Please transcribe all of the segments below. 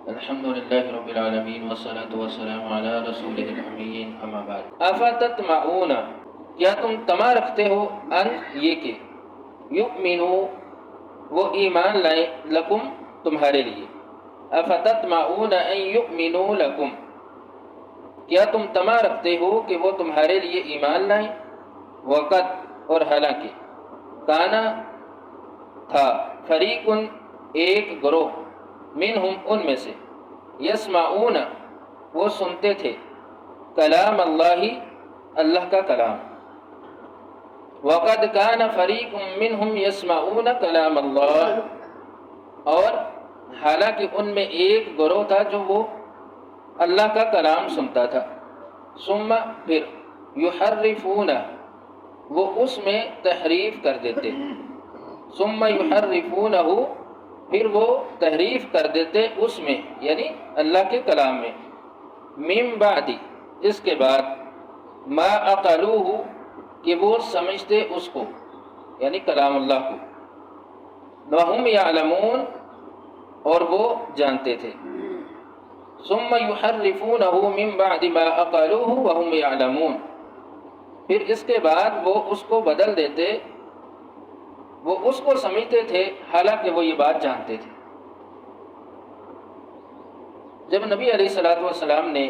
الحمدللہ رب العالمین والصلاة والسلام علی رسولہ الامین اما بعد۔ افتطمعون، کیا تم طمع رکھتے ہو، ان یہ کہ یؤمنو وہ ایمان لائیں، لکم تمہارے لیے۔ افتطمعون ان یؤمنو لکم، کیا تم طمع رکھتے ہو کہ وہ تمہارے لیے ایمان لائیں، وقت اور حالانکہ کانا تھا، فریقن ایک گروہ، منہم ان میں سے، یسمعون وہ سنتے تھے، کلام اللہ اللہ کا کلام، وقد کان فریق منہم یسمعون کلام اللہ، اور حالانکہ ان میں ایک گروہ تھا جو وہ اللہ کا کلام سنتا تھا، ثم پھر یحرفون وہ اس میں تحریف کر دیتے، ثم یحرفونہ پھر وہ تحریف کر دیتے اس میں، یعنی اللہ کے کلام میں، من بعد اس کے بعد، ما عقلوہ کہ وہ سمجھتے اس کو، یعنی کلام اللہ کو، وہم یعلمون اور وہ جانتے تھے، ثم یحرفونہ من بعد ما عقلوہ وہم یعلمون پھر اس کے بعد وہ اس کو بدل دیتے، وہ اس کو سمجھتے تھے حالانکہ وہ یہ بات جانتے تھے۔ جب نبی علیہ الصلوۃ والسلام نے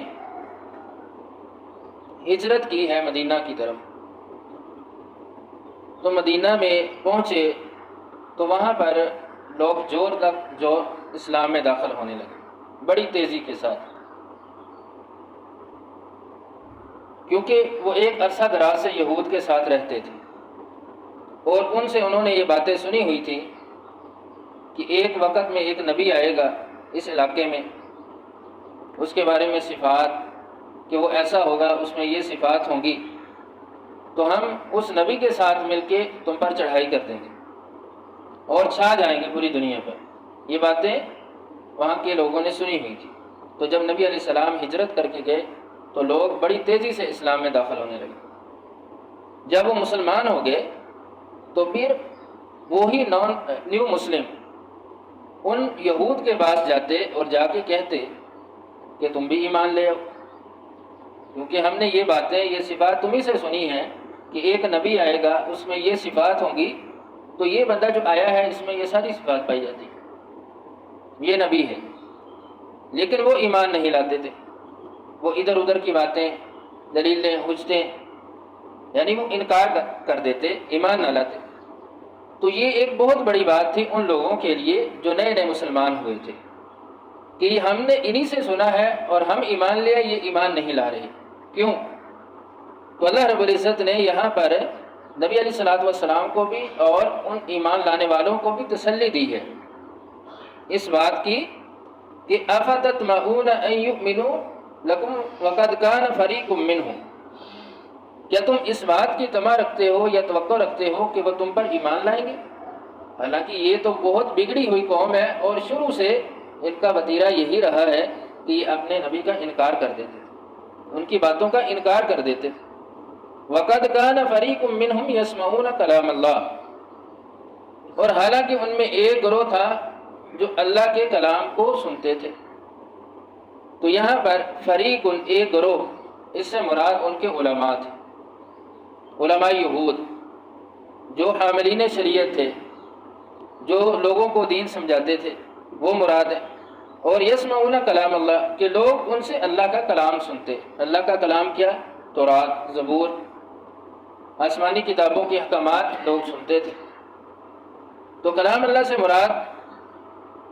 ہجرت کی ہے مدینہ کی طرف، تو مدینہ میں پہنچے تو وہاں پر لوگ جو اسلام میں داخل ہونے لگے بڑی تیزی کے ساتھ، کیونکہ وہ ایک عرصہ دراز سے یہود کے ساتھ رہتے تھے اور ان سے انہوں نے یہ باتیں سنی ہوئی تھی کہ ایک وقت میں ایک نبی آئے گا اس علاقے میں، اس کے بارے میں صفات کہ وہ ایسا ہوگا، اس میں یہ صفات ہوں گی، تو ہم اس نبی کے ساتھ مل کے تم پر چڑھائی کر دیں گے اور چھا جائیں گے پوری دنیا پر۔ یہ باتیں وہاں کے لوگوں نے سنی ہوئی تھی، تو جب نبی علیہ السلام ہجرت کر کے گئے تو لوگ بڑی تیزی سے اسلام میں داخل ہونے لگے۔ جب وہ مسلمان ہو گئے تو پھر وہی نیو مسلم ان یہود کے پاس جاتے اور جا کے کہتے کہ تم بھی ایمان لے آؤ، کیونکہ ہم نے یہ باتیں، یہ صفات تمہیں سے سنی ہیں کہ ایک نبی آئے گا، اس میں یہ صفات ہوں گی، تو یہ بندہ جو آیا ہے اس میں یہ ساری صفات پائی جاتی ہے، یہ نبی ہے۔ لیکن وہ ایمان نہیں لاتے تھے، وہ ادھر ادھر کی باتیں، دلیلیں، حجتیں، یعنی وہ انکار کر دیتے، ایمان نہ لاتے۔ تو یہ ایک بہت بڑی بات تھی ان لوگوں کے لیے جو نئے نئے مسلمان ہوئے تھے، کہ ہم نے انہی سے سنا ہے اور ہم ایمان لے، یہ ایمان نہیں لا رہے، کیوں؟ تو اللہ رب العزت نے یہاں پر نبی علیہ الصلوۃ والسلام کو بھی اور ان ایمان لانے والوں کو بھی تسلی دی ہے اس بات کی کہ افتطمعون ان یؤمنوا لکم وقد کان فریق منہم، کیا تم اس بات کی طمع رکھتے ہو یا توقع رکھتے ہو کہ وہ تم پر ایمان لائیں گے؟ حالانکہ یہ تو بہت بگڑی ہوئی قوم ہے اور شروع سے ان کا وتیرہ یہی رہا ہے کہ یہ اپنے نبی کا انکار کر دیتے تھے، ان کی باتوں کا انکار کر دیتے تھے۔ وَقَدْ كَانَ فَرِيقٌ مِّنْهُمْ يَسْمَعُونَ كَلَامَ اللَّهِ اور حالانکہ ان میں ایک گروہ تھا جو اللہ کے کلام کو سنتے تھے۔ تو یہاں پر فریق ایک گروہ، اس سے مراد ان کے علماء تھے، علماء یہود جو حاملین شریعت تھے، جو لوگوں کو دین سمجھاتے تھے، وہ مراد ہے۔ اور یسمعون کلام اللہ کہ لوگ ان سے اللہ کا کلام سنتے۔ اللہ کا کلام کیا؟ تورات، زبور، آسمانی کتابوں کے احکامات لوگ سنتے تھے۔ تو کلام اللہ سے مراد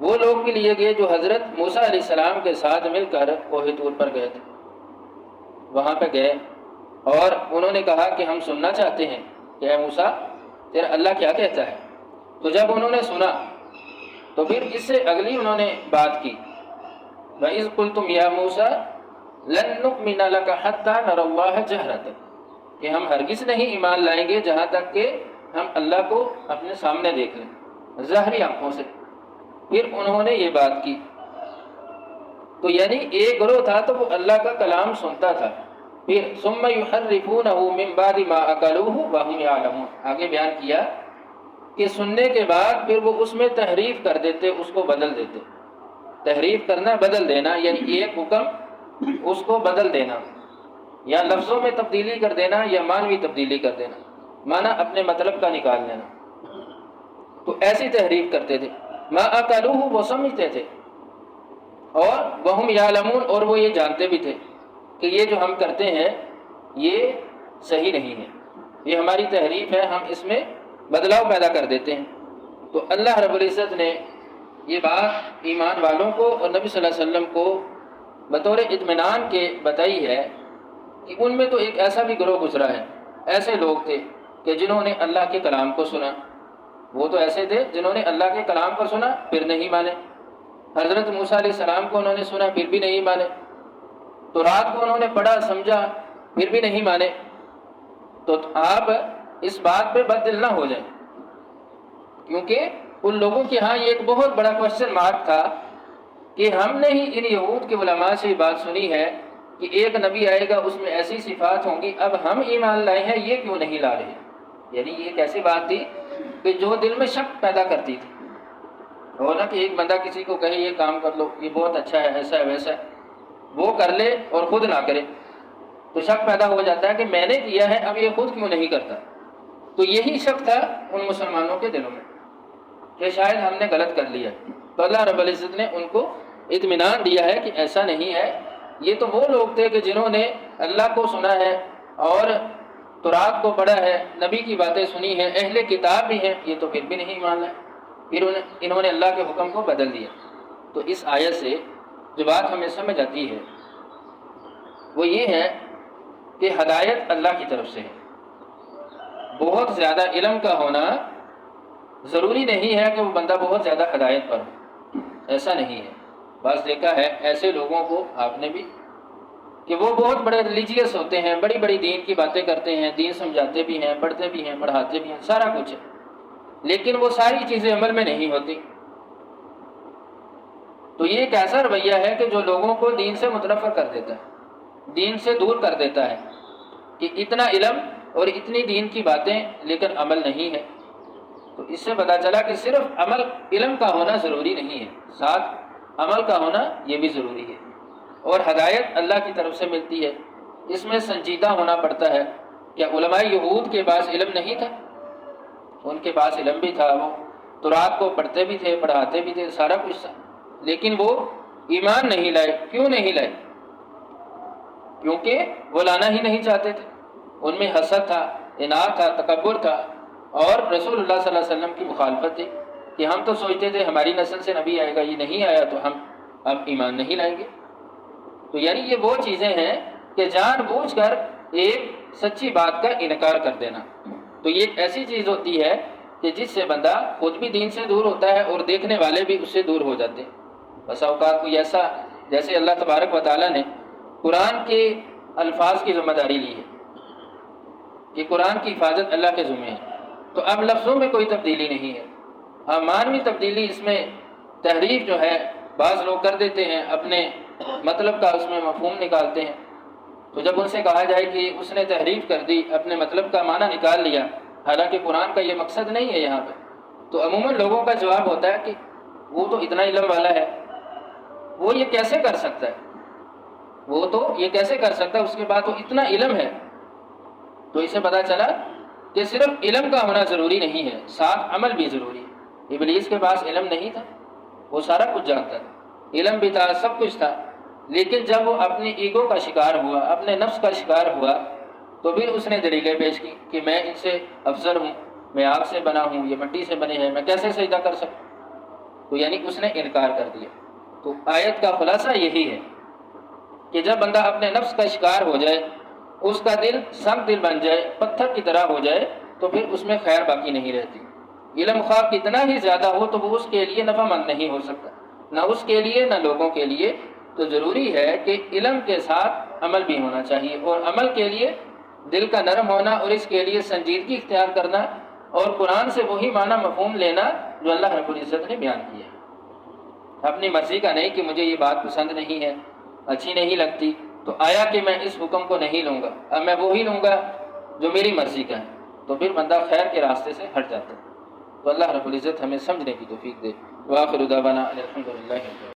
وہ لوگ بھی لیے گئے جو حضرت موسیٰ علیہ السلام کے ساتھ مل کر کوہ طور پر گئے تھے، وہاں پہ گئے اور انہوں نے کہا کہ ہم سننا چاہتے ہیں کہ اے موسیٰ تیرا اللہ کیا کہتا ہے۔ تو جب انہوں نے سنا تو پھر اس سے اگلی انہوں نے بات کی، وَإِذْ قُلْتُمْ يَا مُوسَىٰ لَن نُّؤْمِنَ لَكَ حَتَّىٰ نَرَى اللَّهَ جَهْرَةً کہ ہم ہرگز نہیں ایمان لائیں گے جہاں تک کہ ہم اللہ کو اپنے سامنے دیکھ لیں، ظاہری آنکھوں سے۔ پھر انہوں نے یہ بات کی، تو یعنی ایک گروہ تھا تو وہ اللہ کا کلام سنتا تھا، پھر ثم یحرفونہ من بعد ما عقلوہ وہم یعلمون آگے بیان کیا کہ سننے کے بعد پھر وہ اس میں تحریف کر دیتے، اس کو بدل دیتے، تحریف کرنا بدل دینا، یعنی ایک حکم اس کو بدل دینا، یا لفظوں میں تبدیلی کر دینا یا معنوی تبدیلی کر دینا، معنی اپنے مطلب کا نکال لینا، تو ایسی تحریف کرتے تھے۔ ما اکلوہ، وہ سمجھتے تھے، اور وہم یعلمون، اور وہ یہ جانتے بھی تھے کہ یہ جو ہم کرتے ہیں یہ صحیح نہیں ہے، یہ ہماری تحریف ہے، ہم اس میں بدلاؤ پیدا کر دیتے ہیں۔ تو اللہ رب العزت نے یہ بات ایمان والوں کو اور نبی صلی اللہ علیہ وسلم کو بطور اطمینان کے بتائی ہے کہ ان میں تو ایک ایسا بھی گروہ گزرا ہے، ایسے لوگ تھے کہ جنہوں نے اللہ کے کلام کو سنا، وہ تو ایسے تھے جنہوں نے اللہ کے کلام کو سنا پھر نہیں مانے۔ حضرت موسیٰ علیہ السلام کو انہوں نے سنا پھر بھی نہیں مانے، تو رات کو انہوں نے پڑھا سمجھا پھر بھی نہیں مانے۔ تو آپ اس بات پہ بد دل نہ ہو جائیں، کیونکہ ان لوگوں کے ہاں یہ ایک بہت بڑا کوشچن مارک تھا کہ ہم نے ہی ان یہود کے علماء سے یہ بات سنی ہے کہ ایک نبی آئے گا اس میں ایسی صفات ہوں گی، اب ہم ایمان لائے ہیں یہ کیوں نہیں لا رہے؟ یعنی یہ ایک ایسی بات تھی کہ جو دل میں شک پیدا کرتی تھی، ہو نا کہ ایک بندہ کسی کو کہے یہ کام کر لو، یہ بہت اچھا ہے، ایسا ہے ویسا ہے، وہ کر لے اور خود نہ کرے تو شک پیدا ہو جاتا ہے کہ میں نے کیا ہے اب یہ خود کیوں نہیں کرتا۔ تو یہی شک تھا ان مسلمانوں کے دلوں میں کہ شاید ہم نے غلط کر لیا، تو اللہ رب العزت نے ان کو اطمینان دیا ہے کہ ایسا نہیں ہے، یہ تو وہ لوگ تھے کہ جنہوں نے اللہ کو سنا ہے اور تورات کو پڑھا ہے، نبی کی باتیں سنی ہیں، اہل کتاب بھی ہیں، یہ تو پھر بھی نہیں مان رہے، پھر انہوں نے اللہ کے حکم کو بدل دیا۔ تو اس آیت سے جو بات ہمیں سمجھ آتی ہے وہ یہ ہے کہ ہدایت اللہ کی طرف سے ہے۔ بہت زیادہ علم کا ہونا ضروری نہیں ہے کہ وہ بندہ بہت زیادہ ہدایت پر ہو، ایسا نہیں ہے۔ بس دیکھا ہے ایسے لوگوں کو آپ نے بھی کہ وہ بہت بڑے ریلیجیس ہوتے ہیں، بڑی بڑی دین کی باتیں کرتے ہیں، دین سمجھاتے بھی ہیں، پڑھتے بھی ہیں، پڑھاتے بھی ہیں، سارا کچھ ہے، لیکن وہ ساری چیزیں عمل میں نہیں ہوتی۔ تو یہ ایک ایسا رویہ ہے کہ جو لوگوں کو دین سے متنفر کر دیتا ہے، دین سے دور کر دیتا ہے، کہ اتنا علم اور اتنی دین کی باتیں لیکن عمل نہیں ہے۔ تو اس سے پتہ چلا کہ صرف عمل، علم کا ہونا ضروری نہیں ہے، ساتھ عمل کا ہونا یہ بھی ضروری ہے۔ اور ہدایت اللہ کی طرف سے ملتی ہے، اس میں سنجیدہ ہونا پڑتا ہے۔ کیا علماء یہود کے پاس علم نہیں تھا؟ ان کے پاس علم بھی تھا، وہ تورات کو پڑھتے بھی تھے، پڑھاتے بھی تھے، سارا کچھ تھا، لیکن وہ ایمان نہیں لائے۔ کیوں نہیں لائے؟ کیونکہ وہ لانا ہی نہیں چاہتے تھے، ان میں حسد تھا، اناد تھا، تکبر تھا، اور رسول اللہ صلی اللہ علیہ وسلم کی مخالفت تھی کہ ہم تو سوچتے تھے ہماری نسل سے نبی آئے گا، یہ نہیں آیا تو ہم اب ایمان نہیں لائیں گے۔ تو یعنی یہ وہ چیزیں ہیں کہ جان بوجھ کر ایک سچی بات کا انکار کر دینا، تو یہ ایک ایسی چیز ہوتی ہے کہ جس سے بندہ خود بھی دین سے دور ہوتا ہے اور دیکھنے والے بھی اس سے دور ہو جاتے ہیں۔ بس اوقات کو ایسا، جیسے اللہ تبارک و تعالیٰ نے قرآن کے الفاظ کی ذمہ داری لی ہے کہ قرآن کی حفاظت اللہ کے ذمہ ہے، تو اب لفظوں میں کوئی تبدیلی نہیں ہے، ہاں معنوی تبدیلی، اس میں تحریف جو ہے بعض لوگ کر دیتے ہیں، اپنے مطلب کا اس میں مفہوم نکالتے ہیں۔ تو جب ان سے کہا جائے کہ اس نے تحریف کر دی، اپنے مطلب کا معنی نکال لیا، حالانکہ قرآن کا یہ مقصد نہیں ہے یہاں پہ، تو عموماً لوگوں کا جواب ہوتا ہے کہ وہ تو اتنا علم والا ہے، وہ یہ کیسے کر سکتا ہے، وہ تو یہ کیسے کر سکتا ہے، اس کے بعد تو اتنا علم ہے۔ تو اسے پتہ چلا کہ صرف علم کا ہونا ضروری نہیں ہے، ساتھ عمل بھی ضروری ہے۔ ابلیس کے پاس علم نہیں تھا، وہ سارا کچھ جانتا تھا، علم بھی تھا، سب کچھ تھا، لیکن جب وہ اپنی ایگو کا شکار ہوا، اپنے نفس کا شکار ہوا، تو پھر اس نے دلیلیں پیش کی کہ میں ان سے افضل ہوں، میں آگ سے بنا ہوں، یہ مٹی سے بنے ہیں، میں کیسے سجدہ کر سکوں؟ تو یعنی اس نے انکار کر دیا۔ تو آیت کا خلاصہ یہی ہے کہ جب بندہ اپنے نفس کا شکار ہو جائے، اس کا دل سنگ دل بن جائے، پتھر کی طرح ہو جائے، تو پھر اس میں خیر باقی نہیں رہتی۔ علم خواہ کتنا ہی زیادہ ہو تو وہ اس کے لیے نفع مند نہیں ہو سکتا، نہ اس کے لیے نہ لوگوں کے لیے۔ تو ضروری ہے کہ علم کے ساتھ عمل بھی ہونا چاہیے، اور عمل کے لیے دل کا نرم ہونا، اور اس کے لیے سنجیدگی اختیار کرنا، اور قرآن سے وہی معنی مفہوم لینا جو اللہ رب العزت نے بیان کیا ہے، اپنی مرضی کا نہیں کہ مجھے یہ بات پسند نہیں ہے، اچھی نہیں لگتی، تو آیا کہ میں اس حکم کو نہیں لوں گا، اب میں وہی لوں گا جو میری مرضی کا ہے، تو پھر بندہ خیر کے راستے سے ہٹ جاتا ہے۔ تو اللہ رب العزت ہمیں سمجھنے کی توفیق دے۔ وآخر دعوانا الحمدللہ۔